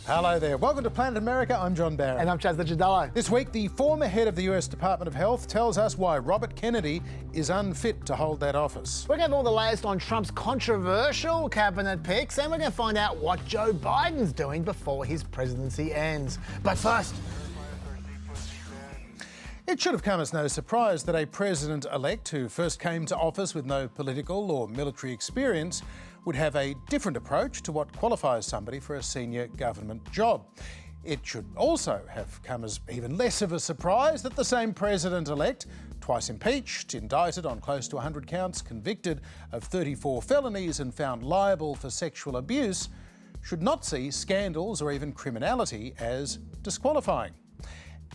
Hello there. Welcome to Planet America. I'm John Barron. And I'm Licciardello. This week, the former head of the US Department of Health tells us why Robert Kennedy is unfit to hold that office. We're going to have all the latest on Trump's controversial cabinet picks, and we're going to find out what Joe Biden's doing before his presidency ends. But first... It should have come as no surprise that a president-elect who first came to office with no political or military experience would have a different approach to what qualifies somebody for a senior government job. It should also have come as even less of a surprise that the same president-elect, twice impeached, indicted on close to 100 counts, convicted of 34 felonies and found liable for sexual abuse, should not see scandals or even criminality as disqualifying.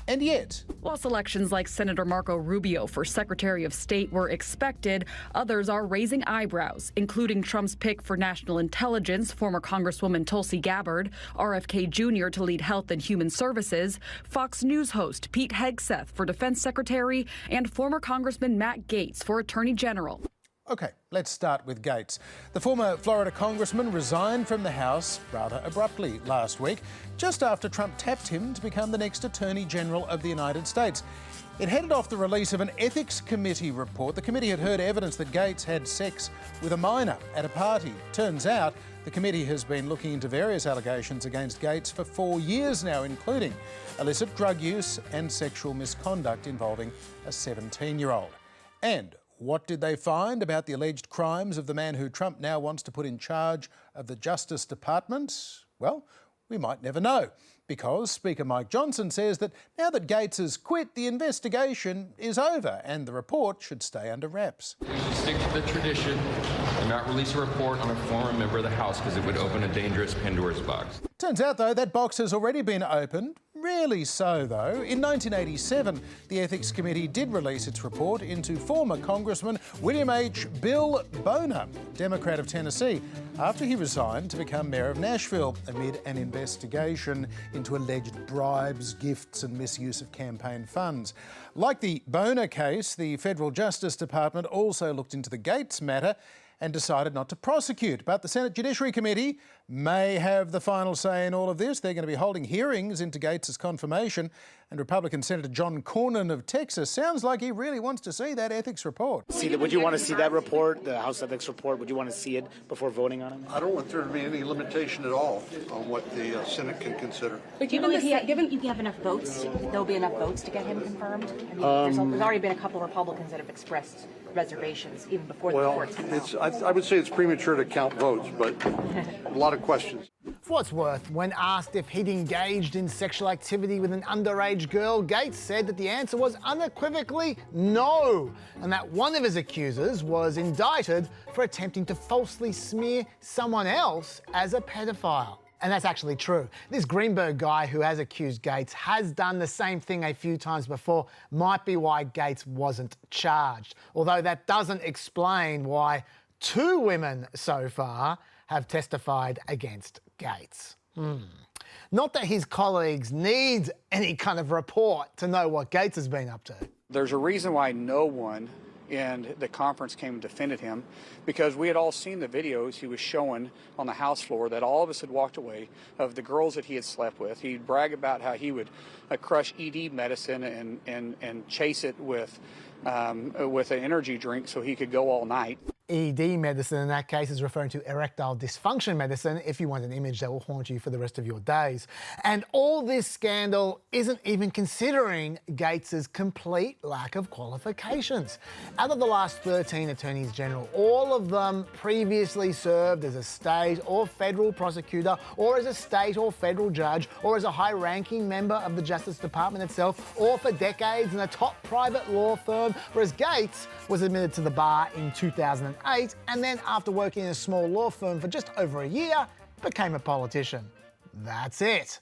And yet, whilst elections like Senator Marco Rubio for Secretary of State were expected, others are raising eyebrows, including Trump's pick for national intelligence, former Congresswoman Tulsi Gabbard, RFK Jr. to lead Health and Human Services, Fox News host Pete Hegseth for Defense Secretary, and former Congressman Matt Gaetz for Attorney General. OK, let's start with Gaetz. The former Florida congressman resigned from the House rather abruptly last week, just after Trump tapped him to become the next Attorney General of the United States. It headed off the release of an ethics committee report. The committee had heard evidence that Gaetz had sex with a minor at a party. Turns out the committee has been looking into various allegations against Gaetz for 4 years now, including illicit drug use and sexual misconduct involving a 17-year-old. And what did they find about the alleged crimes of the man who Trump now wants to put in charge of the Justice Department? Well, we might never know, because Speaker Mike Johnson says that now that Gaetz has quit, the investigation is over and the report should stay under wraps. We should stick to the tradition and not release a report on a former member of the House because it would open a dangerous Pandora's box. Turns out, though, that box has already been opened. Rarely so, though. In 1987, the Ethics Committee did release its report into former Congressman William H. Bill Boner, Democrat of Tennessee, after he resigned to become mayor of Nashville amid an investigation into alleged bribes, gifts and misuse of campaign funds. Like the Boner case, the Federal Justice Department also looked into the Gaetz matter and decided not to prosecute. But the Senate Judiciary Committee may have the final say in all of this. They're going to be holding hearings into Gaetz's confirmation, and Republican Senator John Cornyn of Texas sounds like he really wants to see that ethics report. Would you want to see that report, the House ethics report? Would you want to see it before voting on it? I don't want there to be any limitation at all on what the Senate can consider. But do you believe given you have enough votes, there'll be enough votes to get him confirmed? I mean, there's already been a couple of Republicans that have expressed reservations even before the courts come out. I would say it's premature to count votes, but a lot of questions. For what's worth, when asked if he'd engaged in sexual activity with an underage girl, Gaetz said that the answer was unequivocally no, and that one of his accusers was indicted for attempting to falsely smear someone else as a pedophile. And that's actually true. This Greenberg guy who has accused Gaetz has done the same thing a few times before. Might be why Gaetz wasn't charged. Although that doesn't explain why 2 women so far have testified against Gaetz. Not that his colleagues need any kind of report to know what Gaetz has been up to. There's a reason why no one in the conference came and defended him, because we had all seen the videos he was showing on the House floor that all of us had walked away of the girls that he had slept with. He'd brag about how he would crush ED medicine and chase it with an energy drink so he could go all night. ED medicine in that case is referring to erectile dysfunction medicine, if you want an image that will haunt you for the rest of your days. And all this scandal isn't even considering Gaetz's complete lack of qualifications. Out of the last 13 attorneys general, all of them previously served as a state or federal prosecutor, or as a state or federal judge, or as a high-ranking member of the Justice Department itself, or for decades in a top private law firm, whereas Gaetz was admitted to the bar in 2008, and then after working in a small law firm for just over a year, became a politician. That's it.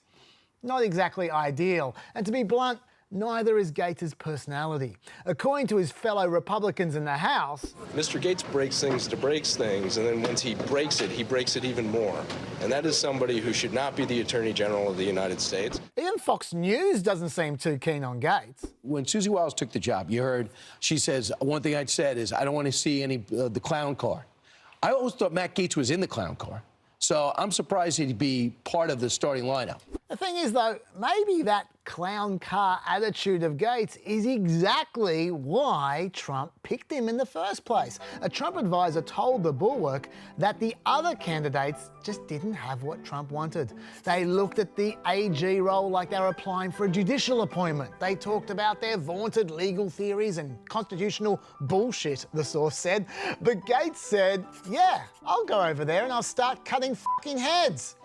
Not exactly ideal, and to be blunt, neither is Gaetz's personality. According to his fellow Republicans in the House, Mr. Gaetz breaks things to break things, and then once he breaks it even more. And that is somebody who should not be the Attorney General of the United States. even Fox News doesn't seem too keen on Gaetz. When Susie Wiles took the job, you heard, she says, one thing I said is, I don't want to see any the clown car. I always thought Matt Gaetz was in the clown car. So I'm surprised he'd be part of the starting lineup. The thing is, though, maybe that clown car attitude of Gaetz is exactly why Trump picked him in the first place. A Trump advisor told the Bulwark that the other candidates just didn't have what Trump wanted. They looked at the AG role like they were applying for a judicial appointment. They talked about their vaunted legal theories and constitutional bullshit, the source said. But Gaetz said, yeah, I'll go over there and I'll start cutting fucking heads.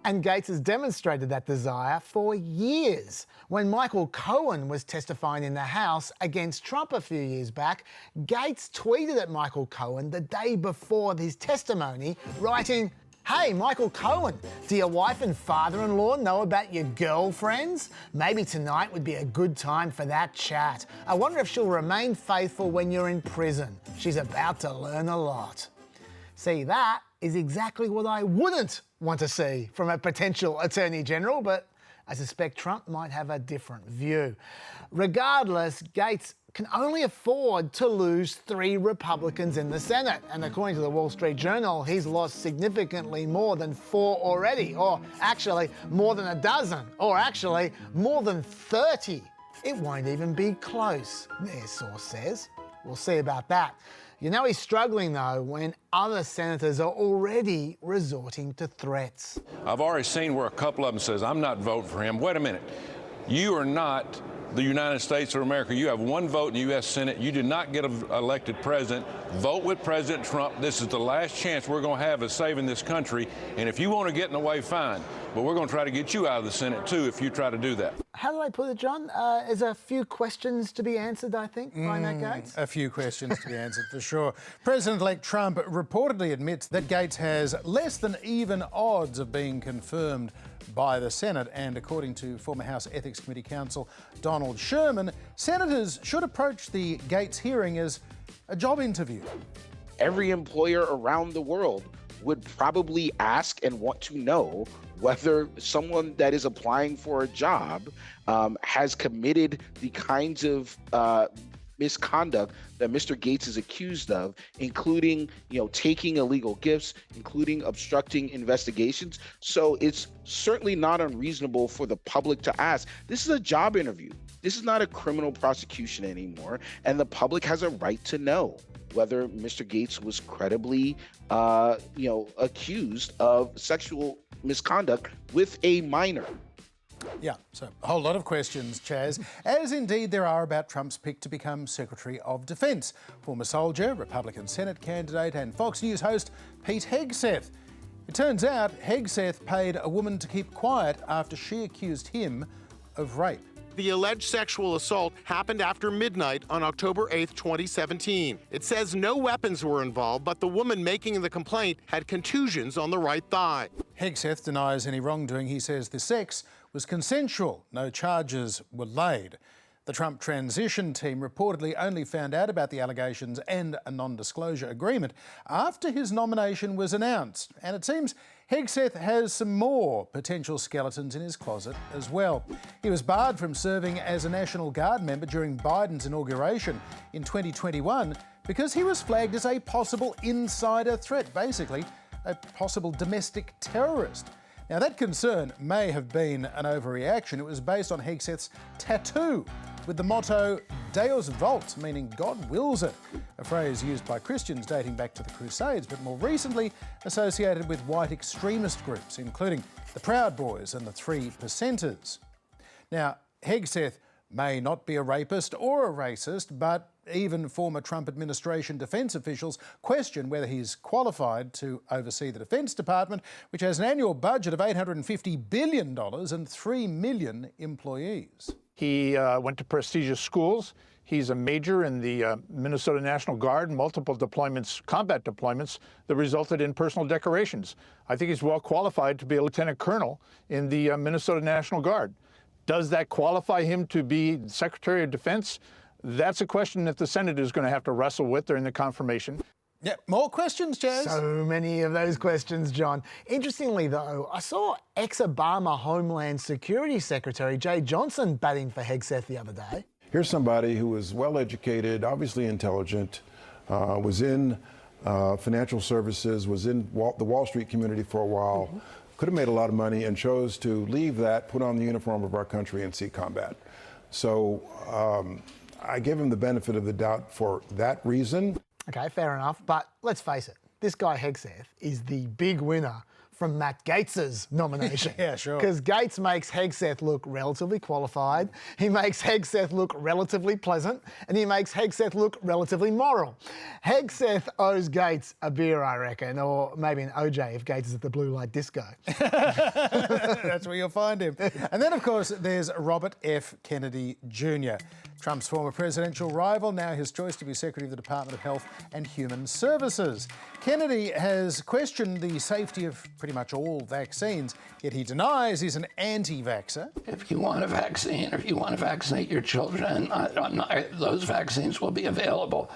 And Gaetz has demonstrated that desire for years. When Michael Cohen was testifying in the House against Trump a few years back, Gaetz tweeted at Michael Cohen the day before his testimony, writing, "Hey, Michael Cohen, do your wife and father-in-law know about your girlfriends? Maybe tonight would be a good time for that chat. I wonder if she'll remain faithful when you're in prison. She's about to learn a lot." See, that is exactly what I wouldn't want to see from a potential Attorney General, but I suspect Trump might have a different view. Regardless, Gaetz can only afford to lose 3 Republicans in the Senate. And according to the Wall Street Journal, he's lost significantly more than 4 already, or actually more than a dozen, or actually more than 30. It won't even be close, their source says. We'll see about that. You know he's struggling, though, when other senators are already resorting to threats. I've already seen where a couple of them says, I'm not voting for him. Wait a minute. You are not the United States of America. You have 1 vote in the U.S. Senate. You did not get elected president. Vote with President Trump. This is the last chance we're going to have of saving this country. And if you want to get in the way, fine. But we're going to try to get you out of the Senate, too, if you try to do that. How do I put it, John? There's a few questions to be answered, I think, by Matt Gaetz. A few questions to be answered, for sure. President-elect Trump reportedly admits that Gaetz has less than even odds of being confirmed by the Senate. And according to former House Ethics Committee counsel Donald Sherman, senators should approach the Gaetz hearing as a job interview. Every employer around the world would probably ask and want to know whether someone that is applying for a job has committed the kinds of misconduct that Mr. Gaetz is accused of, including, taking illegal gifts, including obstructing investigations. So it's certainly not unreasonable for the public to ask. This is a job interview. This is not a criminal prosecution anymore, and the public has a right to know whether Mr. Gaetz was credibly, accused of sexual misconduct with a minor. Yeah, so a whole lot of questions, Chaz, as indeed there are about Trump's pick to become Secretary of Defence. Former soldier, Republican Senate candidate and Fox News host Pete Hegseth. It turns out Hegseth paid a woman to keep quiet after she accused him of rape. The alleged sexual assault happened after midnight on October 8, 2017. It says no weapons were involved, but the woman making the complaint had contusions on the right thigh. Hegseth denies any wrongdoing. He says the sex was consensual. No charges were laid. The Trump transition team reportedly only found out about the allegations and a non-disclosure agreement after his nomination was announced. And it seems Hegseth has some more potential skeletons in his closet as well. He was barred from serving as a National Guard member during Biden's inauguration in 2021 because he was flagged as a possible insider threat, basically a possible domestic terrorist. Now, that concern may have been an overreaction. It was based on Hegseth's tattoo with the motto Deus Vult, meaning God wills it, a phrase used by Christians dating back to the Crusades, but more recently associated with white extremist groups, including the Proud Boys and the 3%ers. Now, Hegseth may not be a rapist or a racist, but even former Trump administration defence officials question whether he's qualified to oversee the Defence Department, which has an annual budget of $850 billion and 3 million employees. He went to prestigious schools. He's a major in the Minnesota National Guard, multiple deployments, combat deployments that resulted in personal decorations. I think he's well qualified to be a lieutenant colonel in the Minnesota National Guard. Does that qualify him to be Secretary of Defense? That's a question that the Senate is going to have to wrestle with during the confirmation. Yeah, more questions, Jazz? So many of those questions, John. Interestingly, though, I saw ex-Obama Homeland Security Secretary Jay Johnson batting for Hegseth the other day. Here's somebody who was well-educated, obviously intelligent, was in financial services, was in the Wall Street community for a while, could have made a lot of money, and chose to leave that, put on the uniform of our country, and see combat. So I give him the benefit of the doubt for that reason. Okay, fair enough. But let's face it, this guy Hegseth is the big winner from Matt Gaetz's nomination. Yeah, sure. Because Gaetz makes Hegseth look relatively qualified, he makes Hegseth look relatively pleasant, and he makes Hegseth look relatively moral. Hegseth owes Gaetz a beer, I reckon, or maybe an OJ if Gaetz is at the Blue Light Disco. That's where you'll find him. And then, of course, there's Robert F. Kennedy Jr., Trump's former presidential rival, now his choice to be Secretary of the Department of Health and Human Services. Kennedy has questioned the safety of pretty much all vaccines, yet he denies he's an anti-vaxxer. If you want a vaccine, or if you want to vaccinate your children, those vaccines will be available.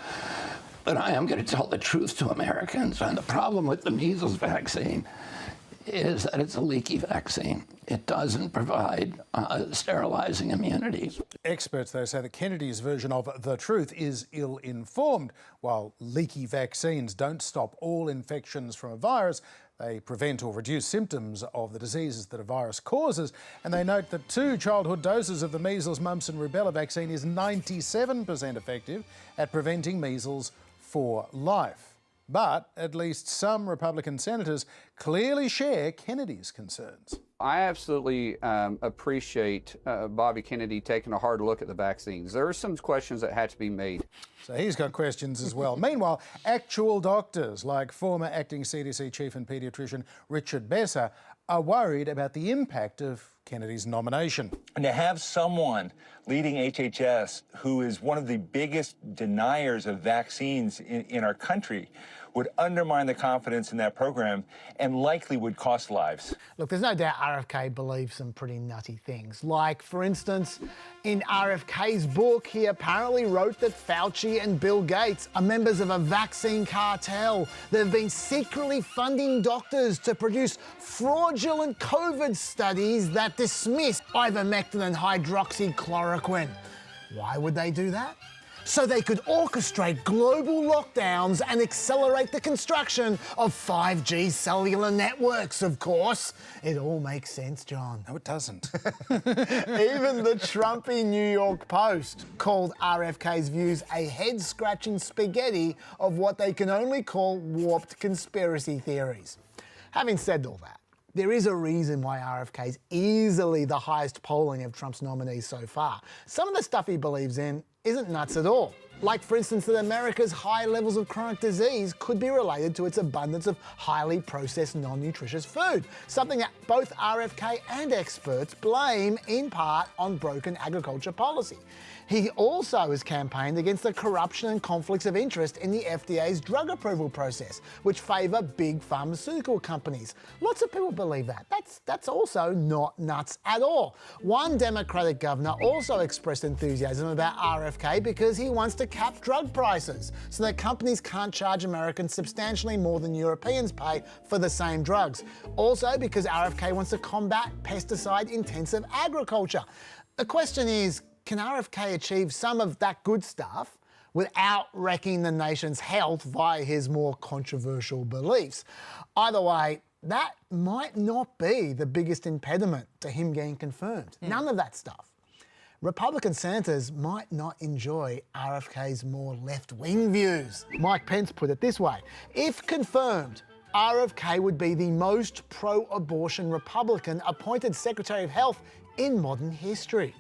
But I am going to tell the truth to Americans. And the problem with the measles vaccine is that it's a leaky vaccine. It doesn't provide sterilizing immunity. Experts, though, say that Kennedy's version of the truth is ill-informed. While leaky vaccines don't stop all infections from a virus, they prevent or reduce symptoms of the diseases that a virus causes. And they note that 2 childhood doses of the measles, mumps and rubella vaccine is 97% effective at preventing measles for life. But at least some Republican senators clearly share Kennedy's concerns. I absolutely appreciate Bobby Kennedy taking a hard look at the vaccines. There are some questions that had to be made. So he's got questions as well. Meanwhile, actual doctors like former acting CDC chief and paediatrician Richard Besser are worried about the impact of Kennedy's nomination. And to have someone leading HHS who is one of the biggest deniers of vaccines in our country would undermine the confidence in that program and likely would cost lives. Look, there's no doubt RFK believes some pretty nutty things. Like, for instance, in RFK's book, he apparently wrote that Fauci and Bill Gates are members of a vaccine cartel. They've been secretly funding doctors to produce fraudulent COVID studies that dismiss ivermectin and hydroxychloroquine. Why would they do that? So they could orchestrate global lockdowns and accelerate the construction of 5G cellular networks, of course. It all makes sense, John. No, it doesn't. Even the Trumpy New York Post called RFK's views a head-scratching spaghetti of what they can only call warped conspiracy theories. Having said all that, there is a reason why RFK is easily the highest polling of Trump's nominees so far. Some of the stuff he believes in isn't nuts at all. Like, for instance, that America's high levels of chronic disease could be related to its abundance of highly processed, non-nutritious food, something that both RFK and experts blame in part on broken agriculture policy. He also has campaigned against the corruption and conflicts of interest in the FDA's drug approval process, which favour big pharmaceutical companies. Lots of people believe that. That's also not nuts at all. One Democratic governor also expressed enthusiasm about RFK because he wants to cap drug prices so that companies can't charge Americans substantially more than Europeans pay for the same drugs. Also because RFK wants to combat pesticide-intensive agriculture. The question is, can RFK achieve some of that good stuff without wrecking the nation's health via his more controversial beliefs? Either way, that might not be the biggest impediment to him getting confirmed. None of that stuff. Republican senators might not enjoy RFK's more left-wing views. Mike Pence put it this way: if confirmed, RFK would be the most pro-abortion Republican appointed Secretary of Health in modern history.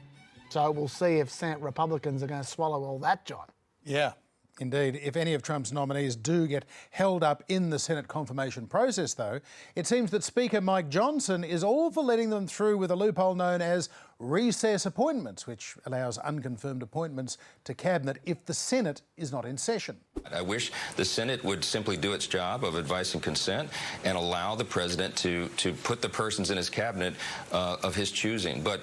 So we'll see if Senate Republicans are going to swallow all that, John. Yeah, indeed. If any of Trump's nominees do get held up in the Senate confirmation process, though, it seems that Speaker Mike Johnson is all for letting them through with a loophole known as recess appointments, which allows unconfirmed appointments to Cabinet if the Senate is not in session. I wish the Senate would simply do its job of advice and consent and allow the president to put the persons in his cabinet of his choosing. But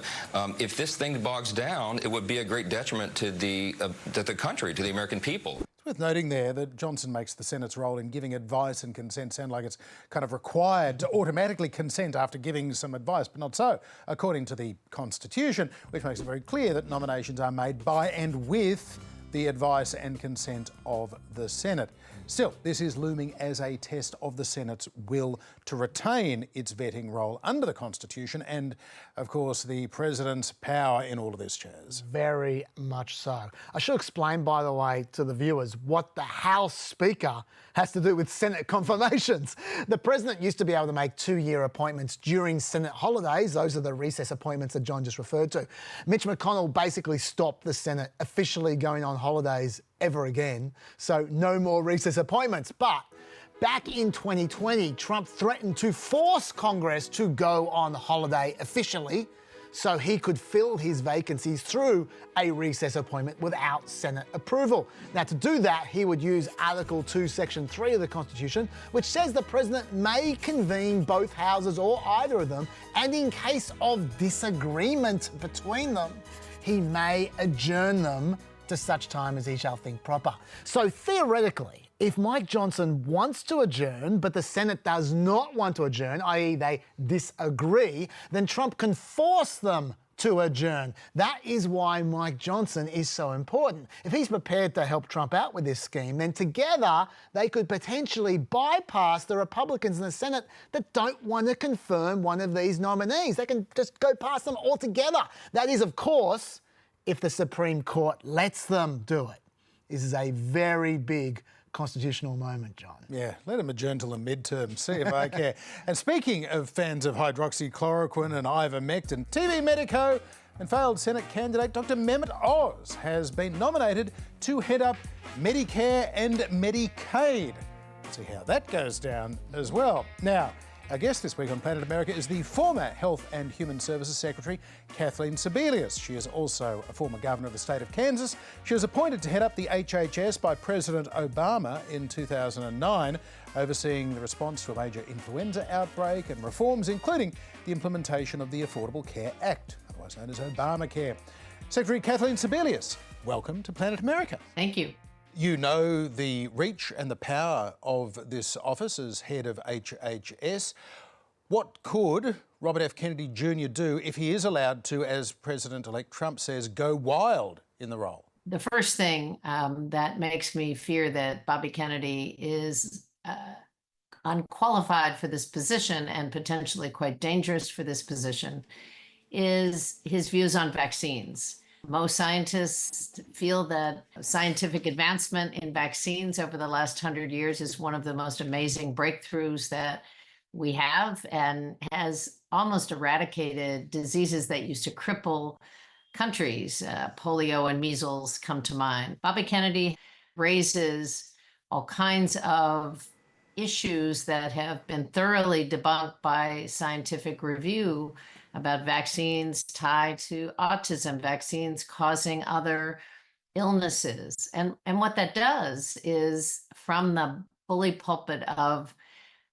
if this thing bogs down, it would be a great detriment to the country, to the American people. It's worth noting there that Johnson makes the Senate's role in giving advice and consent sound like it's kind of required to automatically consent after giving some advice, but not so, according to the Constitution, which makes it very clear that nominations are made by and with the advice and consent of the Senate. Still, this is looming as a test of the Senate's will to retain its vetting role under the Constitution and, of course, the President's power in all of this, Chaz. Very much so. I should explain, by the way, to the viewers what the House Speaker has to do with Senate confirmations. The President used to be able to make 2-year appointments during Senate holidays. Those are the recess appointments that John just referred to. Mitch McConnell basically stopped the Senate officially going on holidays ever again, so no more recess appointments. But back in 2020, Trump threatened to force Congress to go on holiday officially so he could fill his vacancies through a recess appointment without Senate approval. Now, to do that, he would use Article 2, Section 3 of the Constitution, which says the President may convene both houses or either of them, and in case of disagreement between them, he may adjourn them to such time as he shall think proper. So theoretically, if Mike Johnson wants to adjourn, but the Senate does not want to adjourn, i.e. they disagree, then Trump can force them to adjourn. That is why Mike Johnson is so important. If he's prepared to help Trump out with this scheme, then together they could potentially bypass the Republicans in the Senate that don't want to confirm one of these nominees. They can just go past them altogether. That is, of course, if the Supreme Court lets them do it. This is a very big constitutional moment, John. Yeah, let him adjourn till the midterm, see if I care. And speaking of fans of hydroxychloroquine and ivermectin, TV medico and failed Senate candidate Dr. Mehmet Oz has been nominated to head up Medicare and Medicaid. Let's see how that goes down as well. Now, our guest this week on Planet America is the former Health and Human Services Secretary, Kathleen Sebelius. She is also a former governor of the state of Kansas. She was appointed to head up the HHS by President Obama in 2009, overseeing the response to a major influenza outbreak and reforms, including the implementation of the Affordable Care Act, otherwise known as Obamacare. Secretary Kathleen Sebelius, welcome to Planet America. Thank you. You know the reach and the power of this office as head of HHS. What could Robert F. Kennedy Jr. do if he is allowed to, as President-elect Trump says, go wild in the role? The first thing that makes me fear that Bobby Kennedy is unqualified for this position and potentially quite dangerous for this position is his views on vaccines. Most scientists feel that scientific advancement in vaccines over the last 100 years is one of the most amazing breakthroughs that we have and has almost eradicated diseases that used to cripple countries. Polio and measles come to mind. Bobby Kennedy raises all kinds of issues that have been thoroughly debunked by scientific review about vaccines tied to autism, vaccines causing other illnesses. And what that does is, from the bully pulpit of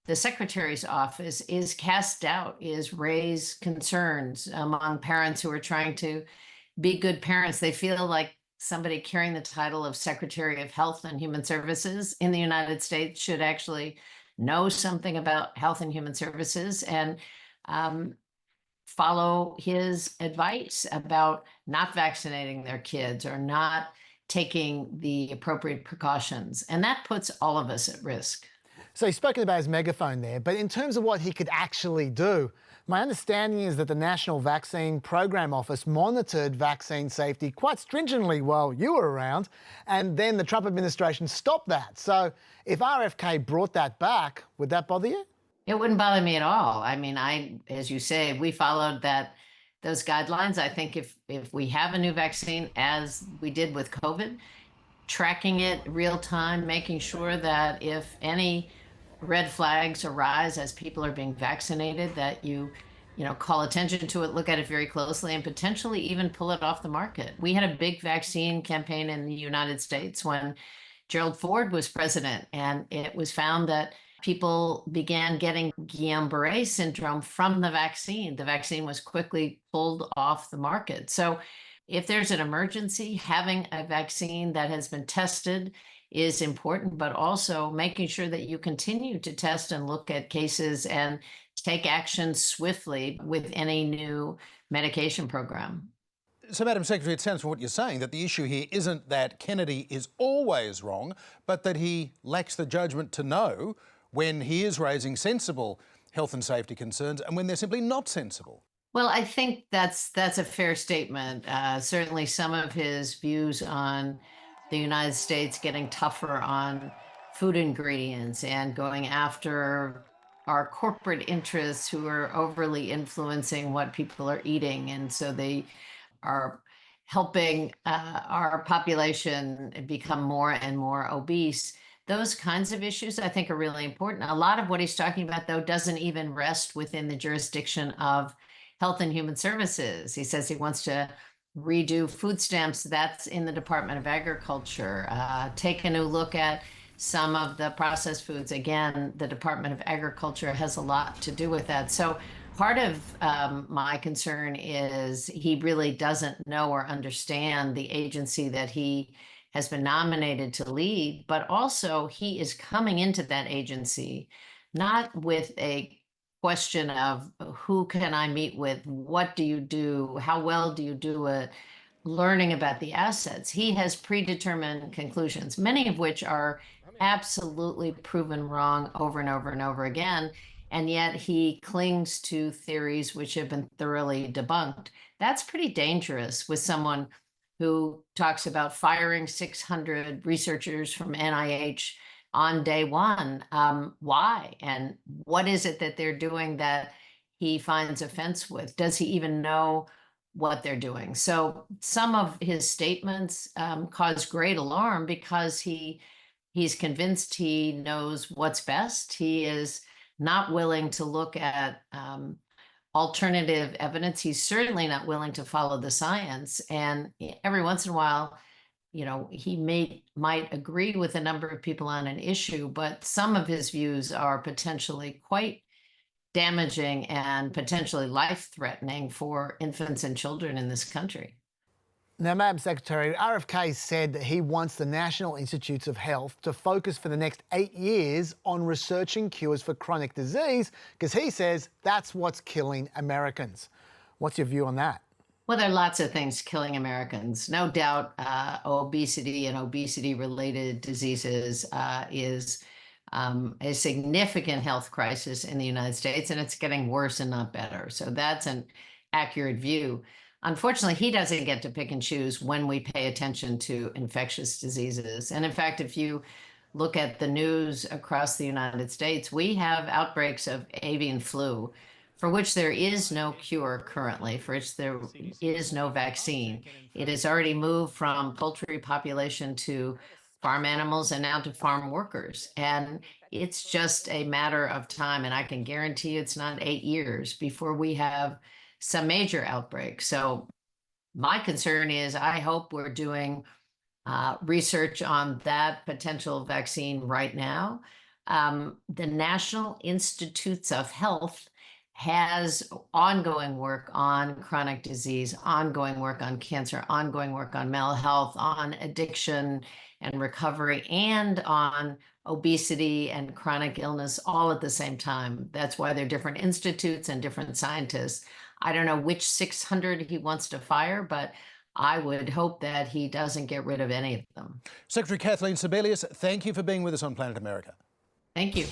the Secretary's office, is cast doubt, is raise concerns among parents who are trying to be good parents. They feel like somebody carrying the title of Secretary of Health and Human Services in the United States should actually know something about health and human services and follow his advice about not vaccinating their kids or not taking the appropriate precautions. And that puts all of us at risk. So he's spoken about his megaphone there, but in terms of what he could actually do, my understanding is that the National Vaccine Program Office monitored vaccine safety quite stringently while you were around, and then the Trump administration stopped that. So if RFK brought that back, would that bother you? It wouldn't bother me at all. I mean, as you say, we followed those guidelines. I think if we have a new vaccine, as we did with COVID, tracking it real time, making sure that if any red flags arise as people are being vaccinated, that you call attention to it, look at it very closely, and potentially even pull it off the market. We had a big vaccine campaign in the United States when Gerald Ford was president, and it was found that people began getting Guillain-Barré syndrome from the vaccine. The vaccine was quickly pulled off the market. So if there's an emergency, having a vaccine that has been tested is important, but also making sure that you continue to test and look at cases and take action swiftly with any new medication program. So, Madam Secretary, it sounds from what you're saying that the issue here isn't that Kennedy is always wrong, but that he lacks the judgment to know when he is raising sensible health and safety concerns and when they're simply not sensible. Well, I think that's a fair statement. Certainly some of his views on the United States getting tougher on food ingredients and going after our corporate interests who are overly influencing what people are eating. And so they are helping our population become more and more obese. Those kinds of issues, I think, are really important. A lot of what he's talking about, though, doesn't even rest within the jurisdiction of Health and Human Services. He says he wants to redo food stamps. That's in the Department of Agriculture. Take a new look at some of the processed foods. Again, the Department of Agriculture has a lot to do with that. So part of my concern is he really doesn't know or understand the agency that he has been nominated to lead, but also he is coming into that agency not with a question of who can I meet with, what do you do, how well do you do it, learning about the assets. He has predetermined conclusions, many of which are absolutely proven wrong over and over and over again, and yet he clings to theories which have been thoroughly debunked. That's pretty dangerous with someone who talks about firing 600 researchers from NIH on day one. Why? And what is it that they're doing that he finds offense with? Does he even know what they're doing? So some of his statements cause great alarm because he's convinced he knows what's best. He is not willing to look at alternative evidence. He's certainly not willing to follow the science. And every once in a while, you know, he might agree with a number of people on an issue, but some of his views are potentially quite damaging and potentially life-threatening for infants and children in this country. Now, Madam Secretary, RFK said that he wants the National Institutes of Health to focus for the next 8 years on researching cures for chronic disease, because he says that's what's killing Americans. What's your view on that? Well, there are lots of things killing Americans. No doubt obesity and obesity-related diseases is a significant health crisis in the United States, and it's getting worse and not better. So that's an accurate view. Unfortunately, he doesn't get to pick and choose when we pay attention to infectious diseases. And in fact, if you look at the news across the United States, we have outbreaks of avian flu for which there is no cure currently, for which there is no vaccine. It has already moved from poultry population to farm animals and now to farm workers. And it's just a matter of time. And I can guarantee it's not 8 years before we have some major outbreak. So my concern is I hope we're doing research on that potential vaccine right now. The National Institutes of Health has ongoing work on chronic disease, ongoing work on cancer, ongoing work on mental health, on addiction and recovery, and on obesity and chronic illness all at the same time. That's why they're different institutes and different scientists. I don't know which 600 he wants to fire, but I would hope that he doesn't get rid of any of them. Secretary Kathleen Sebelius, thank you for being with us on Planet America. Thank you.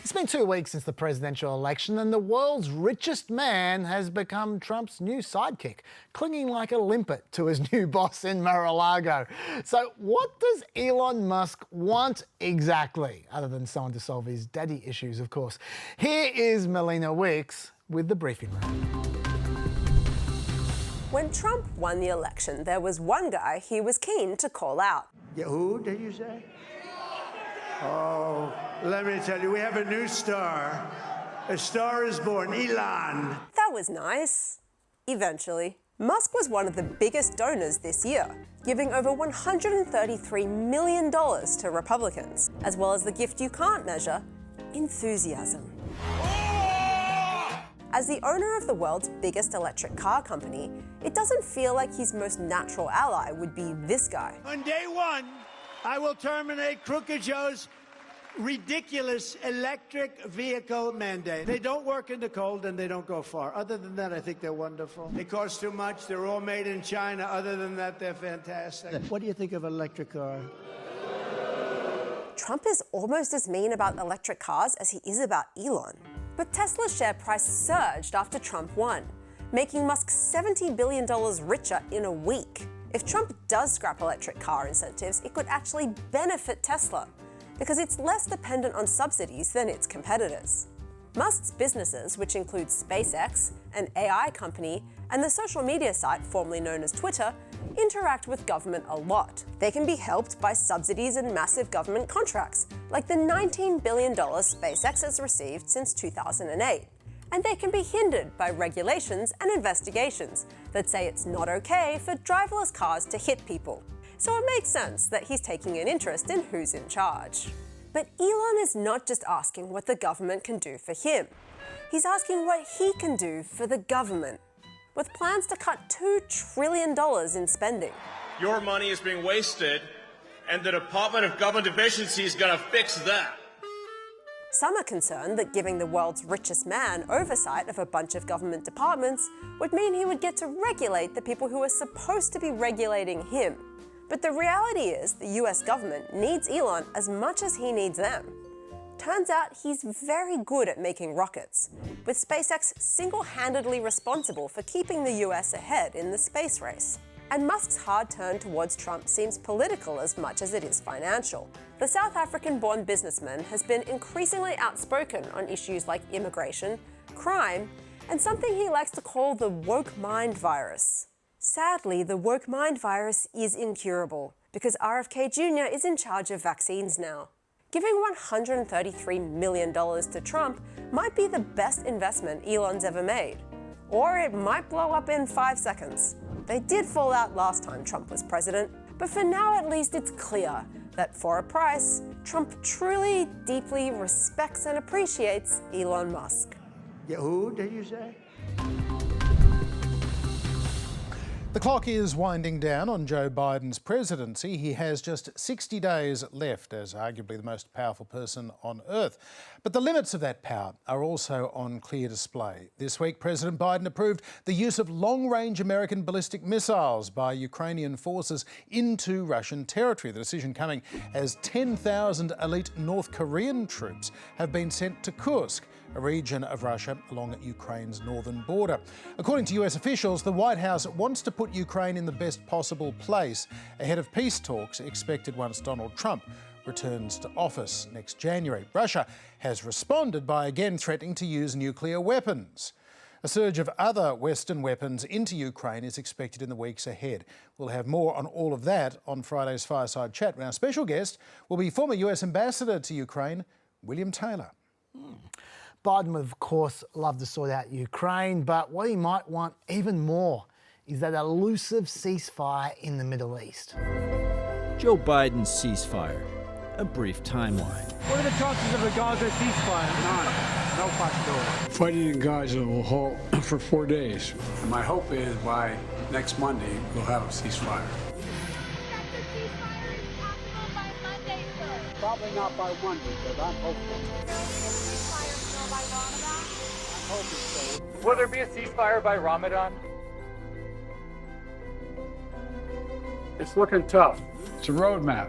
It's been 2 weeks since the presidential election and the world's richest man has become Trump's new sidekick, clinging like a limpet to his new boss in Mar-a-Lago. So what does Elon Musk want exactly, other than someone to solve his daddy issues, of course? Here is Melina Wicks with the briefing room. When Trump won the election, there was one guy he was keen to call out. Yeah, who did you say? Oh, let me tell you, we have a new star. A star is born, Elon. That was nice. Eventually, Musk was one of the biggest donors this year, giving over $133 million to Republicans, as well as the gift you can't measure, enthusiasm. As the owner of the world's biggest electric car company, it doesn't feel like his most natural ally would be this guy. On day one, I will terminate Crooked Joe's ridiculous electric vehicle mandate. They don't work in the cold and they don't go far. Other than that, I think they're wonderful. They cost too much. They're all made in China. Other than that, they're fantastic. What do you think of an electric car? Trump is almost as mean about electric cars as he is about Elon. But Tesla's share price surged after Trump won, making Musk $70 billion richer in a week. If Trump does scrap electric car incentives, it could actually benefit Tesla, because it's less dependent on subsidies than its competitors. Musk's businesses, which include SpaceX, an AI company, and the social media site formerly known as Twitter, interact with government a lot. They can be helped by subsidies and massive government contracts, like the $19 billion SpaceX has received since 2008. And they can be hindered by regulations and investigations that say it's not okay for driverless cars to hit people. So it makes sense that he's taking an interest in who's in charge. But Elon is not just asking what the government can do for him. He's asking what he can do for the government, with plans to cut $2 trillion in spending. Your money is being wasted, and the Department of Government Efficiency is going to fix that. Some are concerned that giving the world's richest man oversight of a bunch of government departments would mean he would get to regulate the people who are supposed to be regulating him. But the reality is the US government needs Elon as much as he needs them. Turns out he's very good at making rockets, with SpaceX single-handedly responsible for keeping the US ahead in the space race. And Musk's hard turn towards Trump seems political as much as it is financial. The South African-born businessman has been increasingly outspoken on issues like immigration, crime, and something he likes to call the woke mind virus. Sadly, the woke mind virus is incurable because RFK Jr. is in charge of vaccines now. Giving $133 million to Trump might be the best investment Elon's ever made. Or it might blow up in 5 seconds. They did fall out last time Trump was president, but for now at least it's clear that for a price, Trump truly, deeply respects and appreciates Elon Musk. Yeah, who did you say? The clock is winding down on Joe Biden's presidency. He has just 60 days left as arguably the most powerful person on earth. But the limits of that power are also on clear display. This week, President Biden approved the use of long-range American ballistic missiles by Ukrainian forces into Russian territory. The decision coming as 10,000 elite North Korean troops have been sent to Kursk, a region of Russia along Ukraine's northern border. According to US officials, the White House wants to put Ukraine in the best possible place ahead of peace talks expected once Donald Trump returns to office next January. Russia has responded by again threatening to use nuclear weapons. A surge of other Western weapons into Ukraine is expected in the weeks ahead. We'll have more on all of that on Friday's Fireside Chat. Our special guest will be former US Ambassador to Ukraine, William Taylor. Biden would, of course, love to sort out Ukraine, but what he might want even more is that elusive ceasefire in the Middle East. Joe Biden's ceasefire. A brief timeline. What are the chances of a Gaza ceasefire? None. No possibility. Fighting in Gaza will halt for 4 days. And my hope is by next Monday, we'll have a ceasefire. Probably not by Monday, but I'm hopeful. Will there be a ceasefire by Ramadan? It's looking tough. It's a roadmap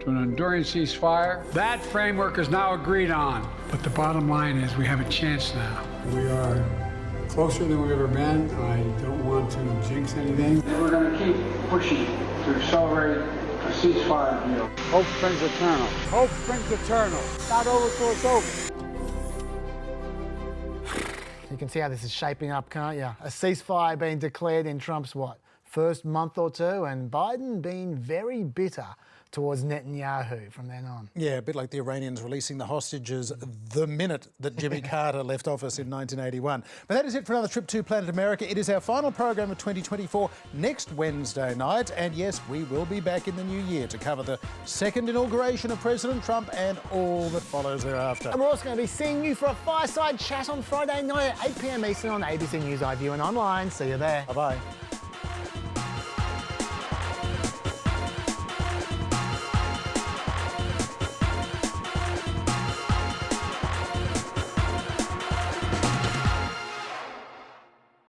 to an enduring ceasefire. That framework is now agreed on. But the bottom line is we have a chance now. We are closer than we've ever been. I don't want to jinx anything. And we're going to keep pushing to accelerate a ceasefire deal. Hope springs eternal. Hope springs eternal. Not over till it's over. You can see how this is shaping up, can't you? A ceasefire being declared in Trump's, first month or two, and Biden being very bitter towards Netanyahu from then on. Yeah, a bit like the Iranians releasing the hostages the minute that Jimmy Carter left office in 1981. But that is it for another trip to Planet America. It is our final program of 2024 next Wednesday night. And yes, we will be back in the new year to cover the second inauguration of President Trump and all that follows thereafter. And we're also going to be seeing you for a fireside chat on Friday night at 8 p.m. Eastern on ABC News iView and online. See you there. Bye-bye.